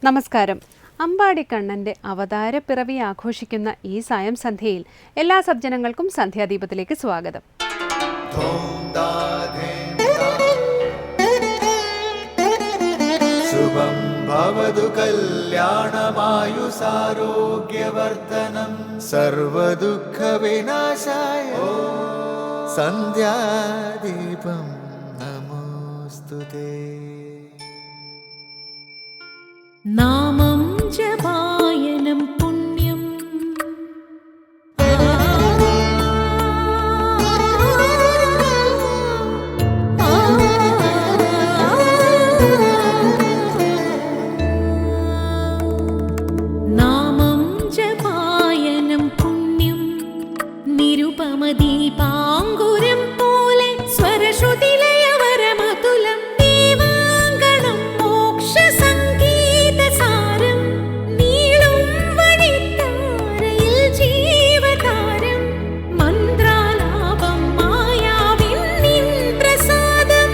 നമസ്കാരം. അമ്പാടിക്കണ്ണൻ്റെ അവതാരപ്പിറവി ആഘോഷിക്കുന്ന ഈ സായം സന്ധ്യയിൽ എല്ലാ സജ്ജനങ്ങൾക്കും സന്ധ്യാദീപത്തിലേക്ക് സ്വാഗതം. ശുഭം ഭവതു കല്യാണമായുസാരോഗ്യവർദ്ധനം സർവദുഃഖ വിനാശായ സന്ധ്യാദീപം നമോസ്തുതേ. നാമം ജപായനം പുണ്യം നാമം ജപായനം പുണ്യം നിരുപമദീപാങ്കുരം പോലെ സ്വരശ്രുതിലയവരമതുലം ദീവാങ്കണം മോക്ഷ സംഗീതസാരം നീളും വഴിത്താരയിൽ ജീവതാരം മന്ത്രാലാപം മായാവിൻ നിൻ പ്രസാദം.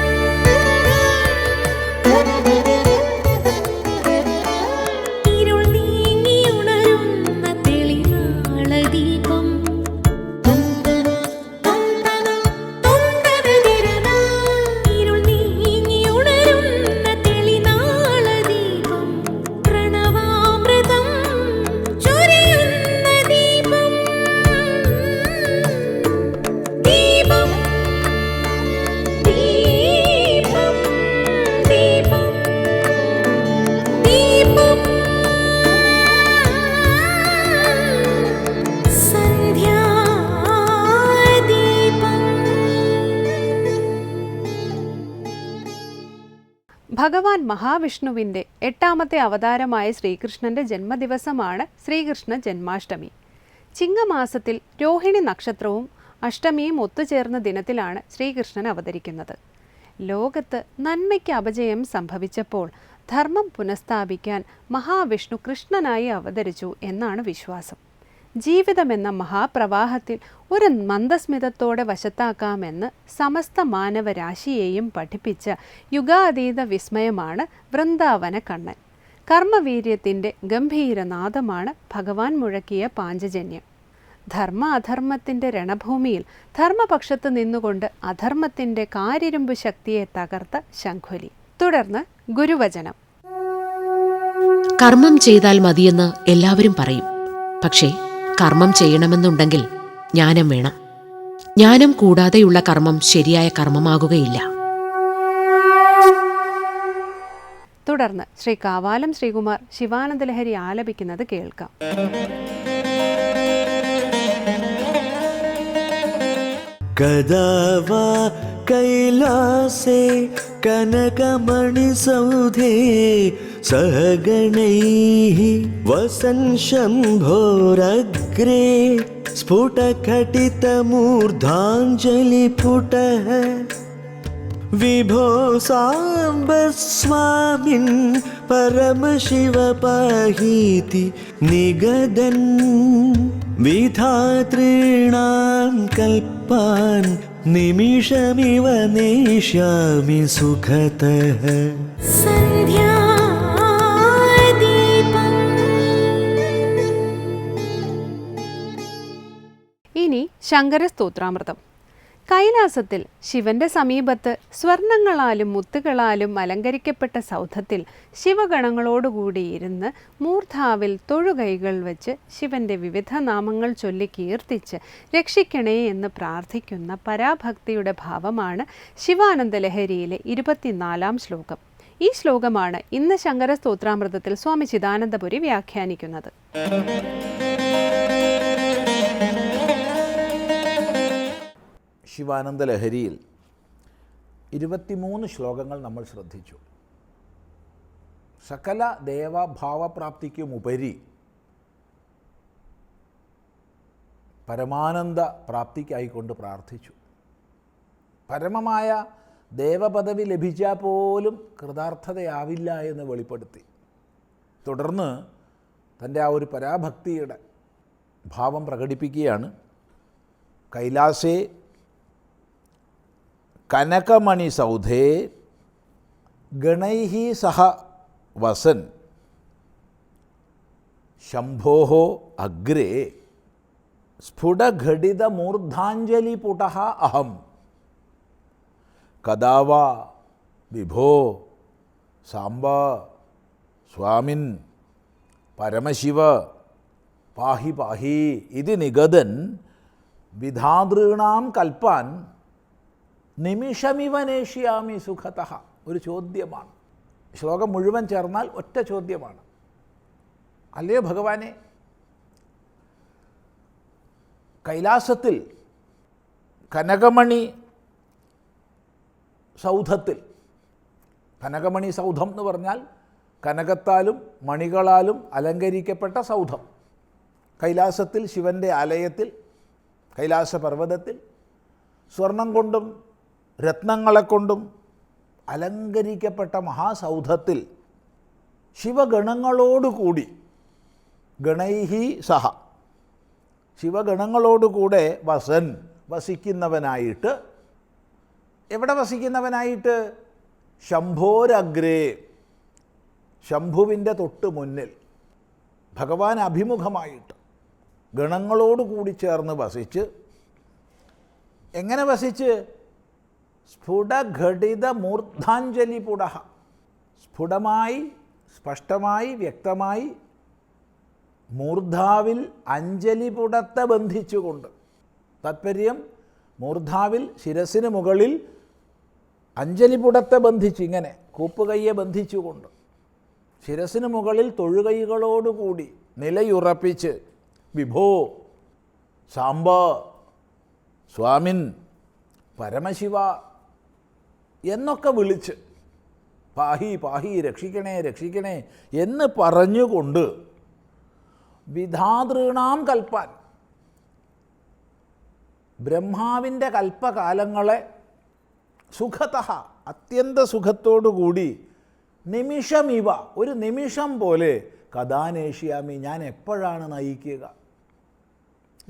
ഇരുൾ നീങ്ങിയുണരുന്ന തെളിനാളദീപം ഇരുൾ നീങ്ങിയുണരുന്ന തെളിനാളദീപം പ്രണവാമൃതം ചൊരിയുന്ന ദീപം. ദീപം ദീപം ദീപം ദീപം സന്ധ്യാദീപം. ഭഗവാൻ മഹാവിഷ്ണുവിൻ്റെ 8ാമത്തെ അവതാരമായ ശ്രീകൃഷ്ണൻ്റെ ജന്മദിവസമാണ് ശ്രീകൃഷ്ണ ജന്മാഷ്ടമി. ചിങ്ങമാസത്തിൽ രോഹിണി നക്ഷത്രവും അഷ്ടമിയും ഒത്തുചേർന്ന ദിനത്തിലാണ് ശ്രീകൃഷ്ണൻ അവതരിക്കുന്നത്. ലോകത്ത് നന്മയ്ക്ക് അപജയം സംഭവിച്ചപ്പോൾ ധർമ്മം പുനഃസ്ഥാപിക്കാൻ മഹാവിഷ്ണു കൃഷ്ണനായി അവതരിച്ചു എന്നാണ് വിശ്വാസം. ജീവിതമെന്ന മഹാപ്രവാഹത്തിൽ ഒരു മന്ദസ്മിതത്തോടെ വശത്താക്കാമെന്ന് സമസ്ത മാനവരാശിയെയും പഠിപ്പിച്ച യുഗാതീത വിസ്മയമാണ് വൃന്ദാവന കണ്ണൻ. കർമ്മവീര്യത്തിൻ്റെ ഗംഭീരനാദമാണ് ഭഗവാൻ മുഴക്കിയ പാഞ്ചജന്യം. ധർമ്മ അധർമ്മത്തിൻ്റെ രണഭൂമിയിൽ ധർമ്മപക്ഷത്ത് നിന്നുകൊണ്ട് അധർമ്മത്തിൻ്റെ കാരിരുമ്പ് ശക്തിയെ തകർത്ത ശംഖുലി. തുടർന്ന് ഗുരുവചനം. കർമ്മം ചെയ്താൽ മതിയെന്ന് എല്ലാവരും പറയും. പക്ഷേ കർമ്മം ചെയ്യണമെന്നുണ്ടെങ്കിൽ ജ്ഞാനം വേണം. ജ്ഞാനം കൂടാതെയുള്ള കർമ്മം ശരിയായ കർമ്മമാകുകയില്ല. തുടർന്ന് ശ്രീ കാവാലം ശ്രീകുമാർ ശിവാനന്ദലഹരി ആലപിക്കുന്നത് കേൾക്കാം. കദാ വാ കൈലാസേ കനകമണിസൗധേ സഹഗണൈഃ വസൻ ശംഭോരഗ്രേ സ്ഫുടഘടിതമൂർധാഞ്ജലിപുടഃ വിഭോ സാംബ സ്വാമിൻ പരമശിവ പാഹീതി നിഗദൻ വിധാതॄണാം കൽപ്പാൻ നിമിഷമിവ നേഷ്യാമി സുഖതഃ. സന്ധ്യാദീപം. ഇനി ശങ്കരസ്തോത്രാമൃതം. കൈലാസത്തിൽ ശിവന്റെ സമീപത്ത് സ്വർണങ്ങളാലും മുത്തുകളാലും അലങ്കരിക്കപ്പെട്ട സൗധത്തിൽ ശിവഗണങ്ങളോടുകൂടി ഇരുന്ന് മൂർധാവിൽ തൊഴുകൈകൾ വെച്ച് ശിവന്റെ വിവിധ നാമങ്ങൾ ചൊല്ലി കീർത്തിച്ച് രക്ഷിക്കണേ എന്ന് പ്രാർത്ഥിക്കുന്ന പരാഭക്തിയുടെ ഭാവമാണ് ശിവാനന്ദലഹരിയിലെ 24ാം ശ്ലോകം. ഈ ശ്ലോകമാണ് ഇന്ന് ശങ്കരസ്തോത്രാമൃതത്തിൽ സ്വാമി ചിദാനന്ദപുരി വ്യാഖ്യാനിക്കുന്നത്. ശിവാനന്ദ ലഹരിയിൽ 23 ശ്ലോകങ്ങൾ നമ്മൾ ശ്രദ്ധിച്ചു. സകല ദേവഭാവപ്രാപ്തിക്കുമുപരി പരമാനന്ദ പ്രാപ്തിക്കായിക്കൊണ്ട് പ്രാർത്ഥിച്ചു. പരമമായ ദേവപദവി ലഭിച്ചാൽ പോലും കൃതാർത്ഥതയാവില്ല എന്ന് വെളിപ്പെടുത്തി. തുടർന്ന് തൻ്റെ ആ ഒരു പരാഭക്തിയുടെ ഭാവം പ്രകടിപ്പിക്കുകയാണ്. കൈലാസേ കനകമണി സൗധേ ഗണൈഹി സഹ വസൻ ശംഭോ അഗ്രേ സ്ഫുടഘടിതമൂർധാഞ്ജലിപുട അഹം കദാ വാ വിഭോ സാംബ സ്വാമിൻ പരമശിവ പാഹി പാഹി ഇതി നിഗതൻ വിധാതൃണാം കൽപ്പാൻ നിമിഷമിവ നേഷ്യാമി സുഖതഃ. ഒരു ചോദ്യമാണ്. ശ്ലോകം മുഴുവൻ ചേർന്നാൽ ഒറ്റ ചോദ്യമാണ്. അല്ലയോ ഭഗവാനെ, കൈലാസത്തിൽ കനകമണി സൗധത്തിൽ, കനകമണി സൗധം എന്ന് പറഞ്ഞാൽ കനകത്താലും മണികളാലും അലങ്കരിക്കപ്പെട്ട സൗധം, കൈലാസത്തിൽ ശിവൻ്റെ ആലയത്തിൽ കൈലാസ പർവ്വതത്തിൽ സ്വർണം കൊണ്ടും രത്നങ്ങളെ കൊണ്ടും അലങ്കരിക്കപ്പെട്ട മഹാസൗധത്തിൽ ശിവഗണങ്ങളോടുകൂടി, ഗണൈഹി സഹ, ശിവഗണങ്ങളോടുകൂടെ വസിക്കുന്നവനായിട്ട്, എവിടെ വസിക്കുന്നവനായിട്ട്? ശംഭോരഗ്രേ, ശംഭുവിൻ്റെ തൊട്ട് മുന്നിൽ ഭഗവാൻ അഭിമുഖമായിട്ട് ഗണങ്ങളോടുകൂടി ചേർന്ന് വസിച്ച്. എങ്ങനെ വസിച്ച്? സ്ഫുടഘടിത മൂർധാഞ്ജലിപുട, സ്ഫുടമായി, സ്പഷ്ടമായി, വ്യക്തമായി മൂർധാവിൽ അഞ്ജലിപുടത്തെ ബന്ധിച്ചുകൊണ്ട്. താത്പര്യം, മൂർധാവിൽ ശിരസിന് മുകളിൽ അഞ്ജലിപുടത്തെ ബന്ധിച്ച്, ഇങ്ങനെ കൂപ്പുകയ്യെ ബന്ധിച്ചുകൊണ്ട് ശിരസിന് മുകളിൽ തൊഴുകൈകളോടുകൂടി നിലയുറപ്പിച്ച് വിഭോ സാംബ സ്വാമിൻ പരമശിവ എന്നൊക്കെ വിളിച്ച് പാഹി പാഹി, രക്ഷിക്കണേ രക്ഷിക്കണേ എന്ന് പറഞ്ഞുകൊണ്ട് വിധാതൃണാം കൽപ്പാൻ, ബ്രഹ്മാവിൻ്റെ കൽപ്പകാലങ്ങളെ സുഖതഃ, അത്യന്ത സുഖത്തോടുകൂടി, നിമിഷമിവ, ഒരു നിമിഷം പോലെ, കഥാനേഷ്യാമി, ഞാൻ എപ്പോഴാണ് നയിക്കുക?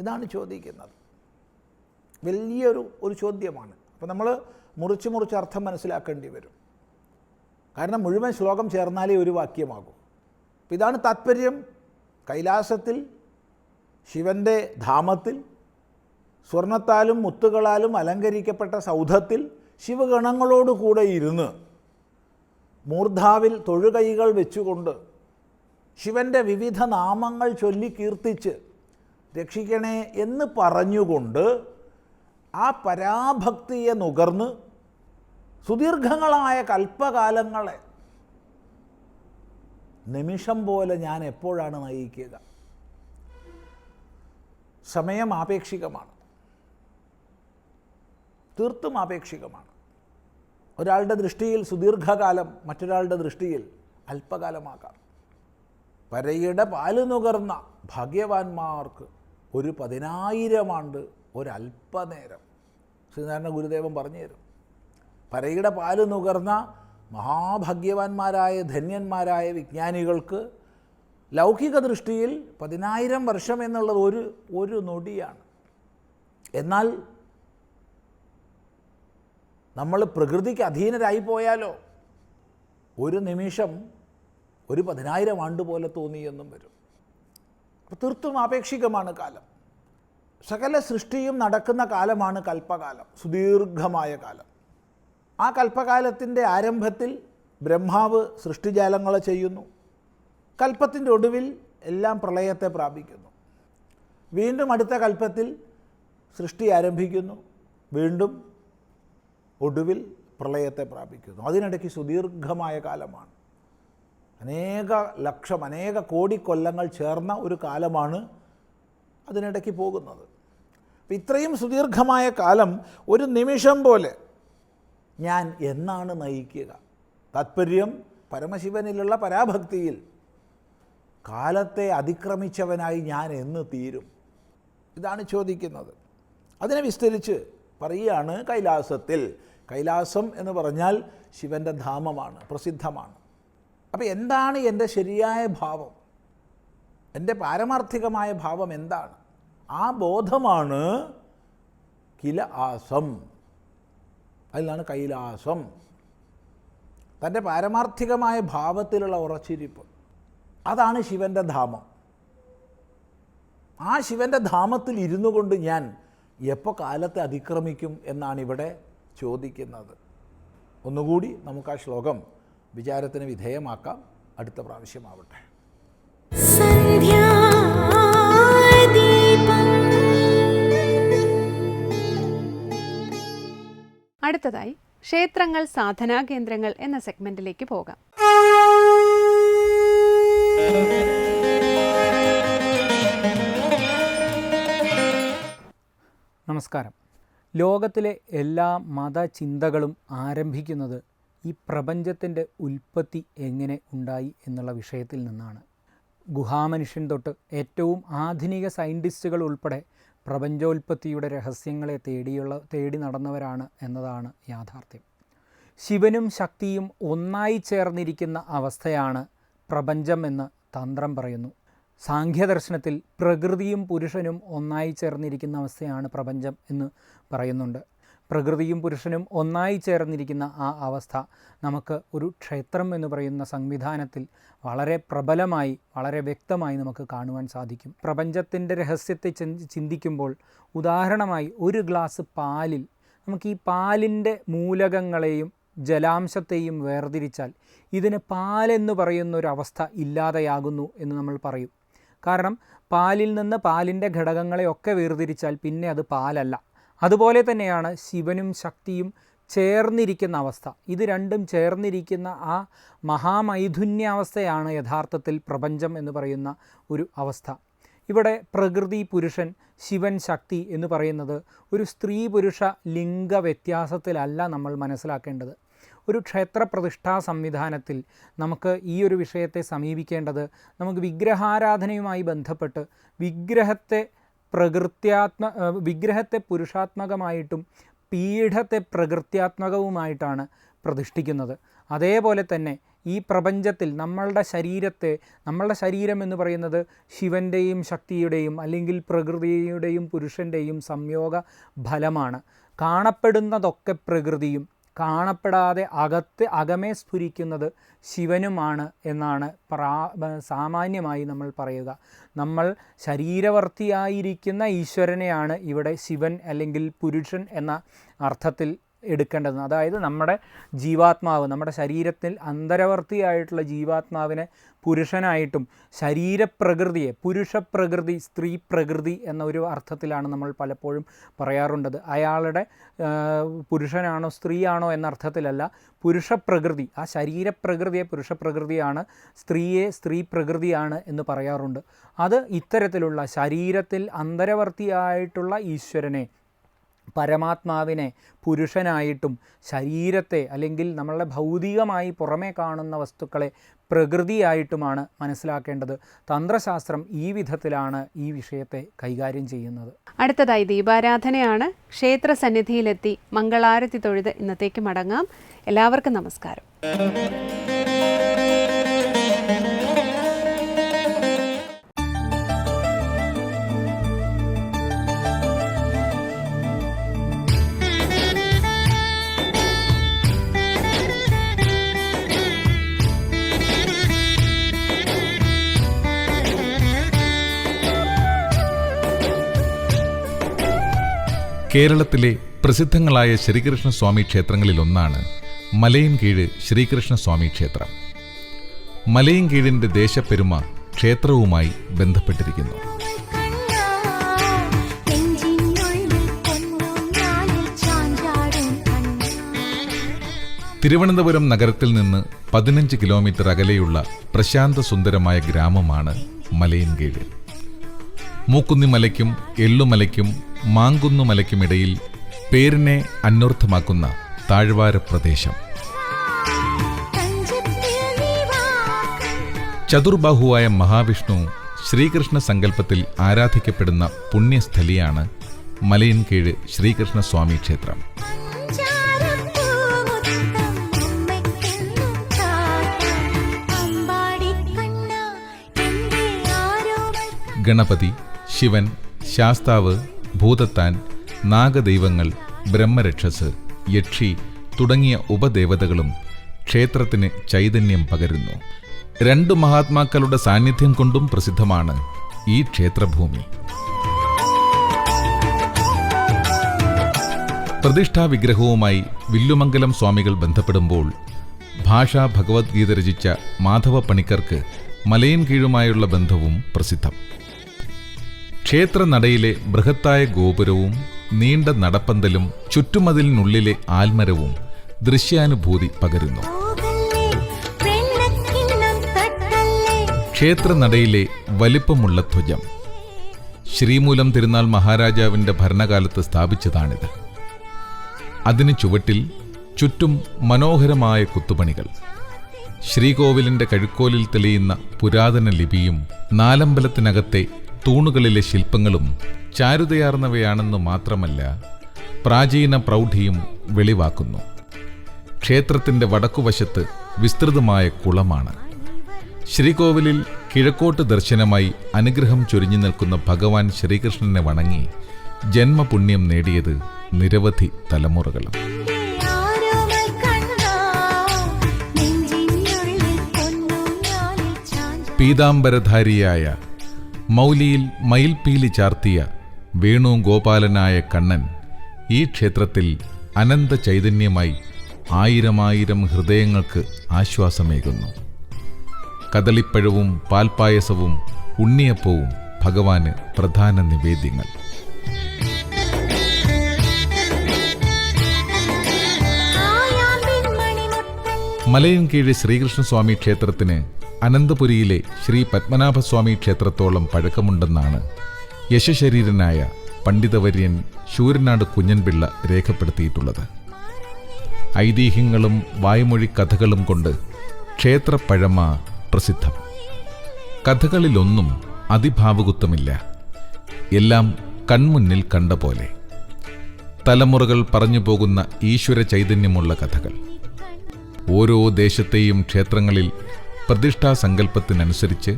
ഇതാണ് ചോദിക്കുന്നത്. വലിയൊരു ചോദ്യമാണ്. അപ്പോൾ നമ്മൾ മുറിച്ച് അർത്ഥം മനസ്സിലാക്കേണ്ടി വരും. കാരണം മുഴുവൻ ശ്ലോകം ചേർന്നാലേ ഒരു വാക്യമാകൂ. അപ്പോൾ ഇതാണ് താത്പര്യം. കൈലാസത്തിൽ ശിവൻ്റെ ധാമത്തിൽ സ്വർണത്താലും മുത്തുകളാലും അലങ്കരിക്കപ്പെട്ട സൗധത്തിൽ ശിവഗണങ്ങളോടുകൂടെ ഇരുന്ന് മൂർധാവിൽ തൊഴുകൈകൾ വെച്ചുകൊണ്ട് ശിവൻ്റെ വിവിധ നാമങ്ങൾ ചൊല്ലി കീർത്തിച്ച് രക്ഷിക്കണേ എന്ന് പറഞ്ഞുകൊണ്ട് ആ പരാഭക്തിയെ നുകർന്ന് സുദീർഘങ്ങളായ കൽപ്പകാലങ്ങളെ നിമിഷം പോലെ ഞാൻ എപ്പോഴാണ് നയിക്കുക? സമയം ആപേക്ഷികമാണ്, തീർത്തും ആപേക്ഷികമാണ്. ഒരാളുടെ ദൃഷ്ടിയിൽ സുദീർഘകാലം, മറ്റൊരാളുടെ ദൃഷ്ടിയിൽ അല്പകാലമാകാം. പരയുടെ പാല് നുകർന്ന ഭാഗ്യവാന്മാർക്ക് 10,000 ആണ്ട് ഒരല്പനേരം. ശ്രീനാരായണ ഗുരുദേവൻ പറഞ്ഞു തരും. പരയുടെ പാല് നുകർന്ന മഹാഭാഗ്യവാന്മാരായ ധന്യന്മാരായ വിജ്ഞാനികൾക്ക് ലൗകിക ദൃഷ്ടിയിൽ 10,000 വർഷം എന്നുള്ളത് ഒരു നൊടിയാണ്. എന്നാൽ നമ്മൾ പ്രകൃതിക്ക് അധീനരായി പോയാലോ ഒരു നിമിഷം 10,000 ആണ്ട് പോലെ തോന്നിയെന്നും വരും. അപ്പോൾ തീർത്തും ആപേക്ഷികമാണ് കാലം. സകല സൃഷ്ടിയും നടക്കുന്ന കാലമാണ് കൽപ്പകാലം, സുദീർഘമായ കാലം. ആ കൽപ്പകാലത്തിൻ്റെ ആരംഭത്തിൽ ബ്രഹ്മാവ് സൃഷ്ടിജാലങ്ങളെ ചെയ്യുന്നു. കൽപ്പത്തിൻ്റെ ഒടുവിൽ എല്ലാം പ്രളയത്തെ പ്രാപിക്കുന്നു. വീണ്ടും അടുത്ത കൽപ്പത്തിൽ സൃഷ്ടി ആരംഭിക്കുന്നു, വീണ്ടും ഒടുവിൽ പ്രളയത്തെ പ്രാപിക്കുന്നു. അതിനിടയ്ക്ക് സുദീർഘമായ കാലമാണ്. അനേക ലക്ഷം, അനേക കോടി കൊല്ലങ്ങൾ ചേർന്ന ഒരു കാലമാണ് അതിനിടയ്ക്ക് പോകുന്നത്. അപ്പം ഇത്രയും സുദീർഘമായ കാലം ഒരു നിമിഷം പോലെ ഞാൻ എന്നാണ് നയിക്കുക? താത്പര്യം, പരമശിവനിലുള്ള പരാഭക്തിയിൽ കാലത്തെ അതിക്രമിച്ചവനായി ഞാൻ എന്ന് തീരും? ഇതാണ് ചോദിക്കുന്നത്. അതിനെ വിസ്തരിച്ച് പറയുകയാണ്. കൈലാസം എന്ന് പറഞ്ഞാൽ ശിവൻ്റെ ധാമമാണ്, പ്രസിദ്ധമാണ്. അപ്പോൾ എന്താണ് എൻ്റെ ശരിയായ ഭാവം? എൻ്റെ പാരമാർത്ഥികമായ ഭാവം എന്താണ്? ആ ബോധമാണ് കില ആസം. അതിലാണ് കൈലാസം. തൻ്റെ പാരമാർത്ഥികമായ ഭാവത്തിലുള്ള ഉറച്ചിരിപ്പ്, അതാണ് ശിവൻ്റെ ധാമം. ആ ശിവൻ്റെ ധാമത്തിൽ ഇരുന്നു കൊണ്ട് ഞാൻ എപ്പോൾ കാലത്തെ അതിക്രമിക്കും എന്നാണ് ഇവിടെ ചോദിക്കുന്നത്. ഒന്നുകൂടി നമുക്ക് ആ ശ്ലോകം വിചാരത്തിന് വിധേയമാക്കാം. അടുത്ത പ്രാവശ്യമാവട്ടെ. അടുത്തതായി ക്ഷേത്രങ്ങൾ സാധനാ കേന്ദ്രങ്ങൾ എന്ന സെഗ്മെന്റിലേക്ക് പോകാം. നമസ്കാരം. ലോകത്തിലെ എല്ലാ മതചിന്തകളും ആരംഭിക്കുന്നത് ഈ പ്രപഞ്ചത്തിൻ്റെ ഉൽപ്പത്തി എങ്ങനെ ഉണ്ടായി എന്നുള്ള വിഷയത്തിൽ നിന്നാണ്. ഗുഹാമനുഷ്യൻ തൊട്ട് ഏറ്റവും ആധുനിക സയൻറ്റിസ്റ്റുകൾ ഉൾപ്പെടെ പ്രപഞ്ചോൽപ്പത്തിയുടെ രഹസ്യങ്ങളെ തേടി നടന്നവരാണ് എന്നതാണ് യാഥാർത്ഥ്യം. ശിവനും ശക്തിയും ഒന്നായി ചേർന്നിരിക്കുന്ന അവസ്ഥയാണ് പ്രപഞ്ചം എന്ന് തന്ത്രം പറയുന്നു. സാഖ്യദർശനത്തിൽ പ്രകൃതിയും പുരുഷനും ഒന്നായി ചേർന്നിരിക്കുന്ന അവസ്ഥയാണ് പ്രപഞ്ചം എന്ന് പറയുന്നുണ്ട്. പ്രകൃതിയും പുരുഷനും ഒന്നായി ചേർന്നിരിക്കുന്ന ആ അവസ്ഥ നമുക്ക് ഒരു ക്ഷേത്രം എന്ന് പറയുന്ന സംവിധാനത്തിൽ വളരെ പ്രബലമായി വളരെ വ്യക്തമായി നമുക്ക് കാണുവാൻ സാധിക്കും. പ്രപഞ്ചത്തിൻ്റെ രഹസ്യത്തെ ചിന്തിക്കുമ്പോൾ ഉദാഹരണമായി ഒരു ഗ്ലാസ് പാലിൽ നമുക്ക് ഈ പാലിൻ്റെ മൂലകങ്ങളെയും ജലാംശത്തെയും വേർതിരിച്ചാൽ ഇതിന് പാലെന്ന് പറയുന്നൊരവസ്ഥ ഇല്ലാതെയാകുന്നു എന്ന് നമ്മൾ പറയും. കാരണം പാലിൽ നിന്ന് പാലിൻ്റെ ഘടകങ്ങളെയൊക്കെ വേർതിരിച്ചാൽ പിന്നെ അത് പാലല്ല. അതുപോലെ തന്നെയാണ് ശിവനും ശക്തിയും ചേർന്നിരിക്കുന്ന അവസ്ഥ. ഇത് രണ്ടും ചേർന്നിരിക്കുന്ന ആ മഹാമൈഥുന്യാവസ്ഥയാണ് യഥാർത്ഥത്തിൽ പ്രപഞ്ചം എന്ന് പറയുന്ന ഒരു അവസ്ഥ. ഇവിടെ പ്രകൃതി പുരുഷൻ, ശിവൻ ശക്തി എന്ന് പറയുന്നത് ഒരു സ്ത്രീ പുരുഷ ലിംഗ വ്യത്യാസത്തിലല്ല നമ്മൾ മനസ്സിലാക്കേണ്ടത്. ഒരു ക്ഷേത്രപ്രതിഷ്ഠാ സംവിധാനത്തിൽ നമുക്ക് ഈ ഒരു വിഷയത്തെ സമീപിക്കേണ്ടത് നമുക്ക് വിഗ്രഹാരാധനയുമായി ബന്ധപ്പെട്ട് വിഗ്രഹത്തെ പുരുഷാത്മകമായിട്ടും പീഠത്തെ പ്രകൃത്യാത്മകവുമായിട്ടാണ് പ്രതിഷ്ഠിക്കുന്നത്. അതേപോലെ തന്നെ ഈ പ്രപഞ്ചത്തിൽ നമ്മളുടെ ശരീരം എന്ന് പറയുന്നത് ശിവൻ്റെയും ശക്തിയുടെയും അല്ലെങ്കിൽ പ്രകൃതിയുടെയും പുരുഷൻ്റെയും സംയോഗ ഫലമാണ്. കാണപ്പെടുന്നതൊക്കെ പ്രകൃതിയും കാണപ്പെടാതെ അകമേ സ്ഫുരിക്കുന്നത് ശിവനുമാണ് എന്നാണ് സാമാന്യമായി നമ്മൾ പറയുക. നമ്മൾ ശരീരവർത്തിയായിരിക്കുന്ന ഈശ്വരനെയാണ് ഇവിടെ ശിവൻ അല്ലെങ്കിൽ പുരുഷൻ എന്ന അർത്ഥത്തിൽ എടുക്കേണ്ടത്. അതായത് നമ്മുടെ ജീവാത്മാവ്, നമ്മുടെ ശരീരത്തിൽ അന്തരവർത്തിയായിട്ടുള്ള ജീവാത്മാവിനെ പുരുഷനായിട്ടും ശരീരപ്രകൃതിയെ പുരുഷപ്രകൃതി സ്ത്രീ പ്രകൃതി എന്ന ഒരു അർത്ഥത്തിലാണ് നമ്മൾ പലപ്പോഴും പറയാറുള്ളത്. അയാളുടെ പുരുഷനാണോ സ്ത്രീയാണോ എന്ന അർത്ഥത്തിലല്ല, പുരുഷപ്രകൃതി, ആ ശരീരപ്രകൃതിയെ പുരുഷപ്രകൃതിയാണ്, സ്ത്രീയെ സ്ത്രീ പ്രകൃതിയാണ് എന്ന് പറയാറുണ്ട്. അത് ഇത്തരത്തിലുള്ള ശരീരത്തിൽ അന്തരവർത്തിയായിട്ടുള്ള ഈശ്വരനെ, പരമാത്മാവിനെ പുരുഷനായിട്ടും ശരീരത്തെ അല്ലെങ്കിൽ നമ്മളുടെ ഭൗതികമായി പുറമേ കാണുന്ന വസ്തുക്കളെ പ്രകൃതിയായിട്ടുമാണ് മനസ്സിലാക്കേണ്ടത്. തന്ത്രശാസ്ത്രം ഈ വിധത്തിലാണ് ഈ വിഷയത്തെ കൈകാര്യം ചെയ്യുന്നത്. അടുത്തതായി ദീപാരാധനയാണ്. ക്ഷേത്ര സന്നിധിയിലെത്തി മംഗളാരതി തൊഴുത് ഇന്നത്തേക്ക് മടങ്ങാം. എല്ലാവർക്കും നമസ്കാരം. കേരളത്തിലെ പ്രസിദ്ധങ്ങളായ ശ്രീകൃഷ്ണസ്വാമി ക്ഷേത്രങ്ങളിലൊന്നാണ് മലയിൻകീഴ് ശ്രീകൃഷ്ണസ്വാമി ക്ഷേത്രം. മലയിൻകീഴിൻ്റെ ദേശപ്പെരുമ ക്ഷേത്രവുമായി ബന്ധപ്പെട്ടിരിക്കുന്നു. തിരുവനന്തപുരം നഗരത്തിൽ നിന്ന് 15 കിലോമീറ്റർ അകലെയുള്ള പ്രശാന്ത സുന്ദരമായ ഗ്രാമമാണ് മലയിൻകീഴ്. മൂക്കുന്നിമലയ്ക്കും എള്ളുമലയ്ക്കും മാങ്കുന്നുമലയ്ക്കുമിടയിൽ പേരിനെ അന്വർത്ഥമാക്കുന്ന താഴ്വാര പ്രദേശം. ചതുർബാഹുവായ മഹാവിഷ്ണു ശ്രീകൃഷ്ണ സങ്കല്പത്തിൽ ആരാധിക്കപ്പെടുന്ന പുണ്യസ്ഥലിയാണ് മലയിൻകീഴ് ശ്രീകൃഷ്ണസ്വാമി ക്ഷേത്രം. ഗണപതി, ശിവൻ, ശാസ്താവ്, ഭൂതത്താൻ, നാഗദൈവങ്ങൾ, ബ്രഹ്മരക്ഷസ്, യക്ഷി തുടങ്ങിയ ഉപദേവതകളും ക്ഷേത്രത്തിന് ചൈതന്യം പകരുന്നു. 2 മഹാത്മാക്കളുടെ സാന്നിധ്യം കൊണ്ടും പ്രസിദ്ധമാണ് ഈ ക്ഷേത്രഭൂമി. പ്രതിഷ്ഠാ വിഗ്രഹവുമായി വില്ലുമംഗലം സ്വാമികൾ ബന്ധപ്പെടുമ്പോൾ ഭാഷാ ഭഗവത്ഗീത രചിച്ച മാധവ പണിക്കർക്ക് മലയൻകീഴുമായുള്ള ബന്ധവും പ്രസിദ്ധം. ക്ഷേത്രനടയിലെ ബൃഹത്തായ ഗോപുരവും നീണ്ട നടപ്പന്തലും ചുറ്റുമതിലിനുള്ളിലെ ആൽമരവും ദൃശ്യാനുഭൂതി പകരുന്നു. ക്ഷേത്രനടയിലെ വലിപ്പമുള്ള ധ്വജം ശ്രീമൂലം തിരുനാൾ മഹാരാജാവിൻ്റെ ഭരണകാലത്ത് സ്ഥാപിച്ചതാണിത്. അതിന് ചുവട്ടിൽ ചുറ്റും മനോഹരമായ കുത്തുപണികൾ. ശ്രീകോവിലിൻ്റെ കഴുക്കോലിൽ തെളിയുന്ന പുരാതന ലിപിയും നാലമ്പലത്തിനകത്തെ തൂണുകളിലെ ശില്പങ്ങളും ചാരുതയാർന്നവയാണെന്ന് മാത്രമല്ല, പ്രാചീന പ്രൗഢിയും വെളിവാക്കുന്നു. ക്ഷേത്രത്തിൻ്റെ വടക്കുവശത്ത് വിസ്തൃതമായ കുളമാണ്. ശ്രീകോവിലിൽ കിഴക്കോട്ട് ദർശനമായി അനുഗ്രഹം ചൊരിഞ്ഞു നിൽക്കുന്ന ഭഗവാൻ ശ്രീകൃഷ്ണനെ വണങ്ങി ജന്മപുണ്യം നേടിയത് നിരവധി തലമുറകളും. പീതാംബരധാരിയായ മൗലിയിൽ മയിൽപീലി ചാർത്തിയ വേണുഗോപാലനായ കണ്ണൻ ഈ ക്ഷേത്രത്തിൽ അനന്ത ചൈതന്യമായി ആയിരമായിരം ഹൃദയങ്ങൾക്ക് ആശ്വാസമേകുന്നു. കദളിപ്പഴവും പാൽപ്പായസവും ഉണ്ണിയപ്പവും ഭഗവാന് പ്രധാന നിവേദ്യങ്ങൾ. മലയൻകീഴ് ശ്രീകൃഷ്ണസ്വാമി ക്ഷേത്രത്തിന് അനന്തപുരിയിലെ ശ്രീ പത്മനാഭസ്വാമി ക്ഷേത്രത്തോളം പഴക്കമുണ്ടെന്നാണ് യശശരീരനായ പണ്ഡിതവര്യൻ ശൂരനാട് കുഞ്ഞൻപിള്ള രേഖപ്പെടുത്തിയിട്ടുള്ളത്. ഐതിഹ്യങ്ങളും വായ്മൊഴി കഥകളും കൊണ്ട് ക്ഷേത്രപ്പഴമ പ്രസിദ്ധം. കഥകളിലൊന്നും അതിഭാവുകത്വമില്ല. എല്ലാം കൺമുന്നിൽ കണ്ട പോലെ. തലമുറകൾ പറഞ്ഞു പോകുന്ന ഈശ്വര ചൈതന്യമുള്ള കഥകൾ. ഓരോ ദേശത്തെയും ക്ഷേത്രങ്ങളിൽ പ്രതിഷ്ഠാസങ്കല്പത്തിനനുസരിച്ച്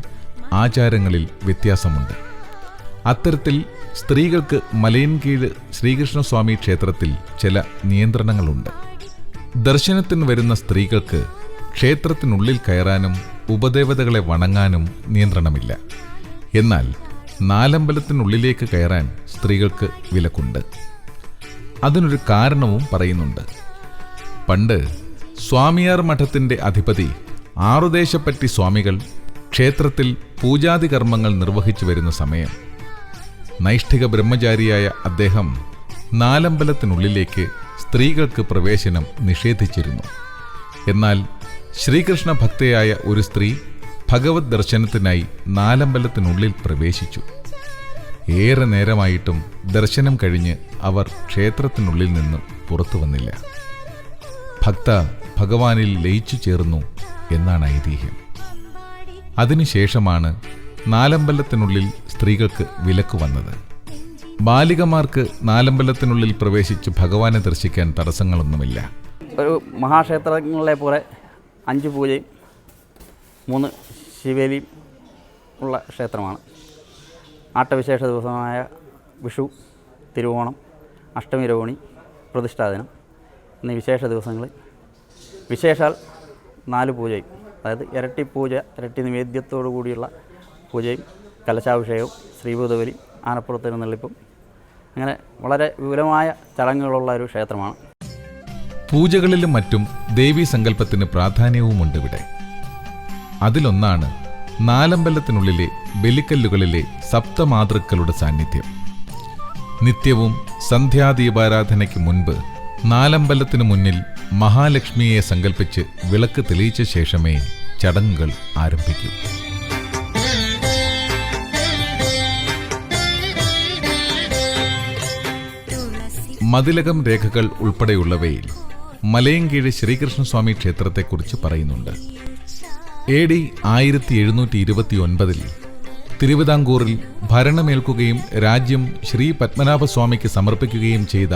ആചാരങ്ങളിൽ വ്യത്യാസമുണ്ട്. അത്തരത്തിൽ സ്ത്രീകൾക്ക് മലയൻകീഴ് ശ്രീകൃഷ്ണസ്വാമി ക്ഷേത്രത്തിൽ ചില നിയന്ത്രണങ്ങളുണ്ട്. ദർശനത്തിന് വരുന്ന സ്ത്രീകൾക്ക് ക്ഷേത്രത്തിനുള്ളിൽ കയറാനും ഉപദേവതകളെ വണങ്ങാനും നിയന്ത്രണമില്ല. എന്നാൽ നാലമ്പലത്തിനുള്ളിലേക്ക് കയറാൻ സ്ത്രീകൾക്ക് വിലക്കുണ്ട്. അതിനൊരു കാരണവും പറയുന്നുണ്ട്. പണ്ട് സ്വാമിയാർ മഠത്തിൻ്റെ അധിപതി ആറുദേശപ്പറ്റി സ്വാമികൾ ക്ഷേത്രത്തിൽ പൂജാതി കർമ്മങ്ങൾ നിർവഹിച്ചു വരുന്ന സമയം നൈഷ്ഠിക ബ്രഹ്മചാരിയായ അദ്ദേഹം നാലമ്പലത്തിനുള്ളിലേക്ക് സ്ത്രീകൾക്ക് പ്രവേശനം നിഷേധിച്ചിരുന്നു. എന്നാൽ ശ്രീകൃഷ്ണ ഭക്തയായ ഒരു സ്ത്രീ ഭഗവത് ദർശനത്തിനായി നാലമ്പലത്തിനുള്ളിൽ പ്രവേശിച്ചു. ഏറെ നേരമായിട്ടും ദർശനം കഴിഞ്ഞ് അവർ ക്ഷേത്രത്തിനുള്ളിൽ നിന്ന് പുറത്തു വന്നില്ല. ഭക്ത ഭഗവാനിൽ ലയിച്ചു ചേർന്നു എന്നാണ് ഐതിഹ്യം. അതിനുശേഷമാണ് നാലമ്പലത്തിനുള്ളിൽ സ്ത്രീകൾക്ക് വിലക്ക് വന്നത്. ബാലികമാർക്ക് നാലമ്പലത്തിനുള്ളിൽ പ്രവേശിച്ച് ഭഗവാനെ ദർശിക്കാൻ തടസ്സങ്ങളൊന്നുമില്ല. ഒരു മഹാക്ഷേത്രങ്ങളെ പോലെ 5 പൂജയും 3 ശിവേലിയും ഉള്ള ക്ഷേത്രമാണ്. ആട്ടവിശേഷ ദിവസമായ വിഷു, തിരുവോണം, അഷ്ടമി രോഹിണി, പ്രതിഷ്ഠാദിനം എന്നീ വിശേഷ ദിവസങ്ങളിൽ വിശേഷാൽ 4 പൂജയും, അതായത് ഇരട്ടി പൂജ, ഇരട്ടി നിവേദ്യത്തോടു കൂടിയുള്ള പൂജയും കലശാഭിഷേകവും ശ്രീഭൂതബലി, ആനപ്പുറത്തെഴുന്നള്ളിപ്പും, അങ്ങനെ വളരെ വിപുലമായ ചടങ്ങുകളുള്ള ഒരു ക്ഷേത്രമാണ്. പൂജകളിലും മറ്റും ദേവീസങ്കല്പത്തിന് പ്രാധാന്യവുമുണ്ടിവിടെ. അതിലൊന്നാണ് നാലമ്പലത്തിനുള്ളിലെ ബലിക്കല്ലുകളിലെ സപ്തമാതൃക്കളുടെ സാന്നിധ്യം. നിത്യവും സന്ധ്യാദീപാരാധനയ്ക്ക് മുൻപ് നാലമ്പലത്തിനു മുന്നിൽ മഹാലക്ഷ്മിയെ സങ്കല്പിച്ച് വിളക്ക് തെളിയിച്ച ശേഷമേ ചടങ്ങുകൾ ആരംഭിക്കൂ. മതിലകം രേഖകൾ ഉൾപ്പെടെയുള്ളവയിൽ മലയൻകീഴ് ശ്രീകൃഷ്ണസ്വാമി ക്ഷേത്രത്തെക്കുറിച്ച് പറയുന്നുണ്ട്. AD 1729 തിരുവിതാംകൂറിൽ ഭരണമേൽക്കുകയും രാജ്യം ശ്രീ പത്മനാഭസ്വാമിക്ക് സമർപ്പിക്കുകയും ചെയ്ത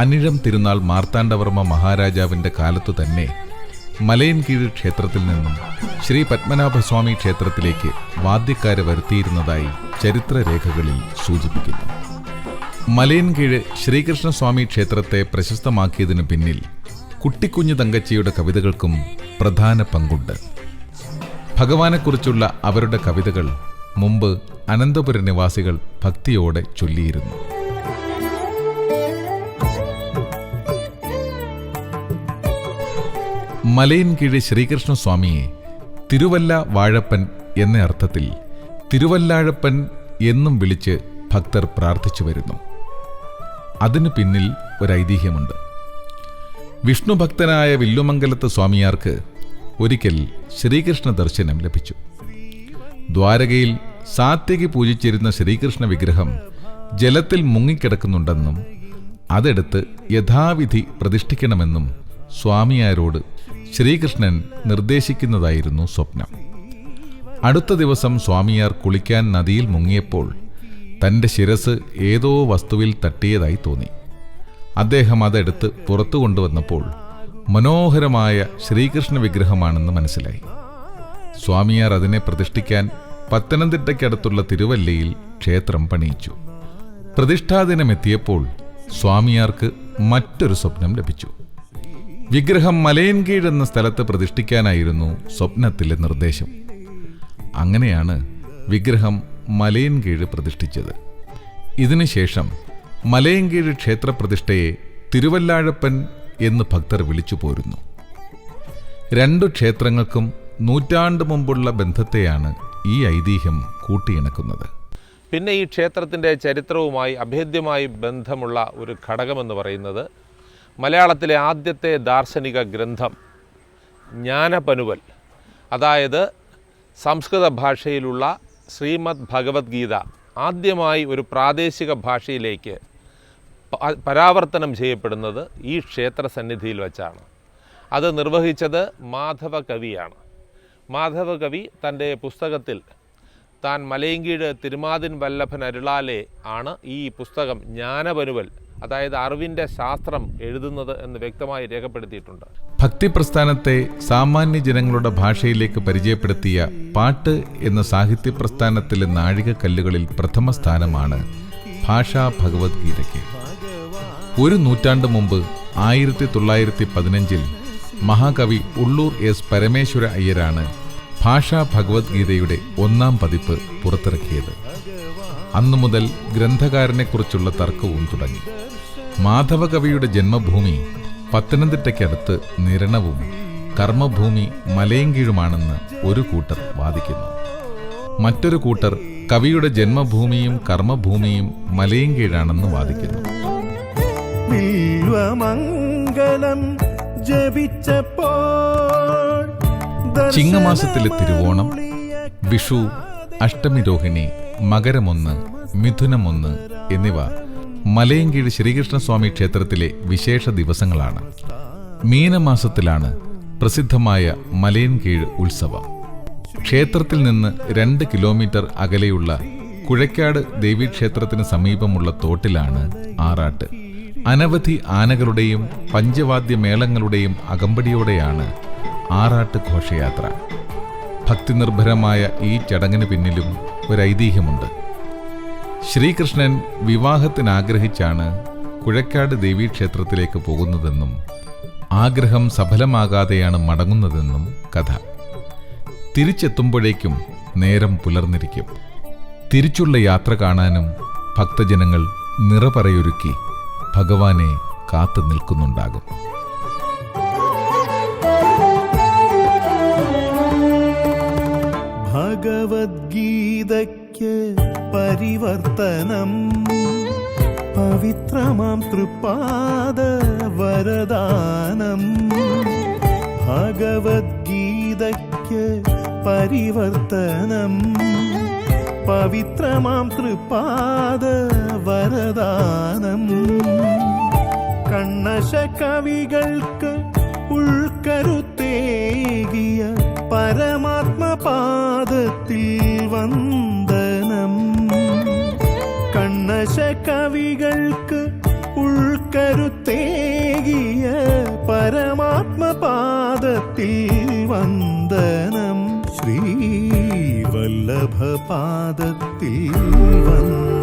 അനിഴം തിരുനാൾ മാർത്താണ്ഡവർമ്മ മഹാരാജാവിൻ്റെ കാലത്തു തന്നെ മലയൻകീഴ് ക്ഷേത്രത്തിൽ നിന്നും ശ്രീ പത്മനാഭസ്വാമി ക്ഷേത്രത്തിലേക്ക് വാദ്യക്കാരെ വരുത്തിയിരുന്നതായി ചരിത്രരേഖകളിൽ സൂചിപ്പിക്കുന്നു. മലയൻകീഴ് ശ്രീകൃഷ്ണസ്വാമി ക്ഷേത്രത്തെ പ്രശസ്തമാക്കിയതിനു പിന്നിൽ കുട്ടിക്കുഞ്ഞു തങ്കച്ചിയുടെ കവിതകൾക്കും പ്രധാന പങ്കുണ്ട്. ഭഗവാനെക്കുറിച്ചുള്ള അവരുടെ കവിതകൾ മുമ്പ് അനന്തപുര നിവാസികൾ ഭക്തിയോടെ ചൊല്ലിയിരുന്നു. മലയൻകീഴ് ശ്രീകൃഷ്ണസ്വാമിയെ തിരുവല്ല വാഴപ്പൻ എന്ന അർത്ഥത്തിൽ തിരുവല്ലാഴപ്പൻ എന്നും വിളിച്ച് ഭക്തർ പ്രാർത്ഥിച്ചു വരുന്നു. അതിനു പിന്നിൽ ഒരൈതിഹ്യമുണ്ട്. വിഷ്ണുഭക്തനായ വില്ലുമംഗലത്ത് സ്വാമിയാർക്ക് ഒരിക്കൽ ശ്രീകൃഷ്ണ ദർശനം ലഭിച്ചു. ദ്വാരകയിൽ സാത്യകി പൂജിച്ചിരുന്ന ശ്രീകൃഷ്ണ വിഗ്രഹം ജലത്തിൽ മുങ്ങിക്കിടക്കുന്നുണ്ടെന്നും അതെടുത്ത് യഥാവിധി പ്രതിഷ്ഠിക്കണമെന്നും സ്വാമിയാരോട് ശ്രീകൃഷ്ണൻ നിർദ്ദേശിക്കുന്നതായിരുന്നു സ്വപ്നം. അടുത്ത ദിവസം സ്വാമിയാർ കുളിക്കാൻ നദിയിൽ മുങ്ങിയപ്പോൾ തൻ്റെ ശിരസ് ഏതോ വസ്തുവിൽ തട്ടിയതായി തോന്നി. അദ്ദേഹം അതെടുത്ത് പുറത്തു കൊണ്ടുവന്നപ്പോൾ മനോഹരമായ ശ്രീകൃഷ്ണ വിഗ്രഹമാണെന്ന് മനസ്സിലായി. സ്വാമിയാർ അതിനെ പ്രതിഷ്ഠിക്കാൻ പത്തനംതിട്ടയ്ക്കടുത്തുള്ള തിരുവല്ലയിൽ ക്ഷേത്രം പണിയിച്ചു. പ്രതിഷ്ഠാദിനമെത്തിയപ്പോൾ സ്വാമിയാർക്ക് മറ്റൊരു സ്വപ്നം ലഭിച്ചു. വിഗ്രഹം മലയൻകീഴ് എന്ന സ്ഥലത്ത് പ്രതിഷ്ഠിക്കാനായിരുന്നു സ്വപ്നത്തിലെ നിർദ്ദേശം. അങ്ങനെയാണ് വിഗ്രഹം മലയൻകീഴ് പ്രതിഷ്ഠിച്ചത്. ഇതിനുശേഷം മലയൻകീഴ് ക്ഷേത്രപ്രതിഷ്ഠയെ തിരുവല്ലാഴപ്പൻ എന്ന് ഭക്തർ വിളിച്ചു പോരുന്നു. രണ്ടു ക്ഷേത്രങ്ങൾക്കും നൂറ്റാണ്ട് മുമ്പുള്ള ബന്ധത്തെയാണ് ഈ ഐതിഹ്യം കൂട്ടിയിണക്കുന്നത്. പിന്നെ ഈ ക്ഷേത്രത്തിൻ്റെ ചരിത്രവുമായി അഭേദ്യമായി ബന്ധമുള്ള ഒരു ഘടകമെന്ന് പറയുന്നത് മലയാളത്തിലെ ആദ്യത്തെ ദാർശനിക ഗ്രന്ഥം ജ്ഞാനപനുവൽ, അതായത് സംസ്കൃത ഭാഷയിലുള്ള ശ്രീമദ് ഭഗവത്ഗീത ആദ്യമായി ഒരു പ്രാദേശിക ഭാഷയിലേക്ക് പരാവർത്തനം ചെയ്യപ്പെടുന്നത് ഈ ക്ഷേത്ര സന്നിധിയിൽ വച്ചാണ്. അത് നിർവഹിച്ചത് മാധവ കവിയാണ്. മാധവ കവി തൻ്റെ പുസ്തകത്തിൽ താൻ മലയൻകീഴ് തിരുമാതിൻ വല്ലഭൻ അരുളാലെ ആണ് ഈ പുസ്തകം ജ്ഞാനപനുവൽ, അതായത് അറിവിൻ്റെ ശാസ്ത്രം എഴുതുന്നത് എന്ന് വ്യക്തമായി രേഖപ്പെടുത്തിയിട്ടുണ്ട്. ഭക്തിപ്രസ്ഥാനത്തെ സാമാന്യ ജനങ്ങളുടെ ഭാഷയിലേക്ക് പരിചയപ്പെടുത്തിയ പാട്ട് എന്ന സാഹിത്യപ്രസ്ഥാനത്തിലെ നാഴികക്കല്ലുകളിൽ പ്രഥമ സ്ഥാനമാണ് ഭാഷാ ഭഗവത്ഗീതയ്ക്ക്. ഒരു നൂറ്റാണ്ട് മുമ്പ് 1915 മഹാകവി ഉള്ളൂർ എസ് പരമേശ്വര അയ്യരാണ് ഭാഷാ ഭഗവത്ഗീതയുടെ ഒന്നാം പതിപ്പ് പുറത്തിറക്കിയത്. അന്നു മുതൽ ഗ്രന്ഥകാരനെക്കുറിച്ചുള്ള തർക്കവും തുടങ്ങി. മാധവകവിയുടെ ജന്മഭൂമി പത്തനംതിട്ടയ്ക്കടുത്ത് നിരണവും കർമ്മഭൂമി മലയൻകീഴുമാണെന്ന് ഒരു കൂട്ടർ വാദിക്കുന്നു. മറ്റൊരു കൂട്ടർ കവിയുടെ ജന്മഭൂമിയും കർമ്മഭൂമിയും മലയൻകീഴാണെന്ന് വാദിക്കുന്നു. ചിങ്ങമാസത്തിലെ തിരുവോണം, വിഷു, അഷ്ടമി രോഹിണി, മകരമൊന്ന്, മിഥുനമൊന്ന് എന്നിവ മലയൻകീഴ് ശ്രീകൃഷ്ണസ്വാമി ക്ഷേത്രത്തിലെ വിശേഷ ദിവസങ്ങളാണ്. മീനമാസത്തിലാണ് പ്രസിദ്ധമായ മലയൻകീഴ് ഉത്സവം. ക്ഷേത്രത്തിൽ നിന്ന് 2 കിലോമീറ്റർ അകലെയുള്ള കുഴയ്ക്കാട് ദേവീക്ഷേത്രത്തിന് സമീപമുള്ള തോട്ടിലാണ് ആറാട്ട്. അനവധി ആനകളുടെയും പഞ്ചവാദ്യമേളങ്ങളുടെയും അകമ്പടിയോടെയാണ് ആറാട്ട് ഘോഷയാത്ര. ഭക്തിനിർഭരമായ ഈ ചടങ്ങിന് പിന്നിലും ഒരൈതിഹ്യമുണ്ട്. ശ്രീകൃഷ്ണൻ വിവാഹത്തിനാഗ്രഹിച്ചാണ് കുഴയ്ക്കാട് ദേവീക്ഷേത്രത്തിലേക്ക് പോകുന്നതെന്നും ആഗ്രഹം സഫലമാകാതെയാണ് മടങ്ങുന്നതെന്നും കഥ. തിരിച്ചെത്തുമ്പോഴേക്കും നേരം പുലർന്നിരിക്കും. തിരിച്ചുള്ള യാത്ര കാണാനും ഭക്തജനങ്ങൾ നിറപറയൊരുക്കി ഭഗവാനെ കാത്തു നിൽക്കുന്നുണ്ടാകും. ഭഗവദ്ഗീതയ്ക്ക് പരിവർത്തനം പവിത്രമാം തൃപാദ വരദാനം. ഭഗവദ്ഗീതയ്ക്ക് പരിവർത്തനം പവിത്രമാം തൃപാദ വരദാനം. കണ്ണശ കവികൾക്ക് ഉൾക്കരുത്തേകിയ പരമാത്മപാദത്തിൽ വന്ദനം. കണ്ണശ കവികൾക്ക് ഉൾക്കരുത്തേകിയ പരമാത്മപാദത്തിൽ വന്ദനം. ശ്രീവല്ലഭപാദത്തിൽ വന്ദനം.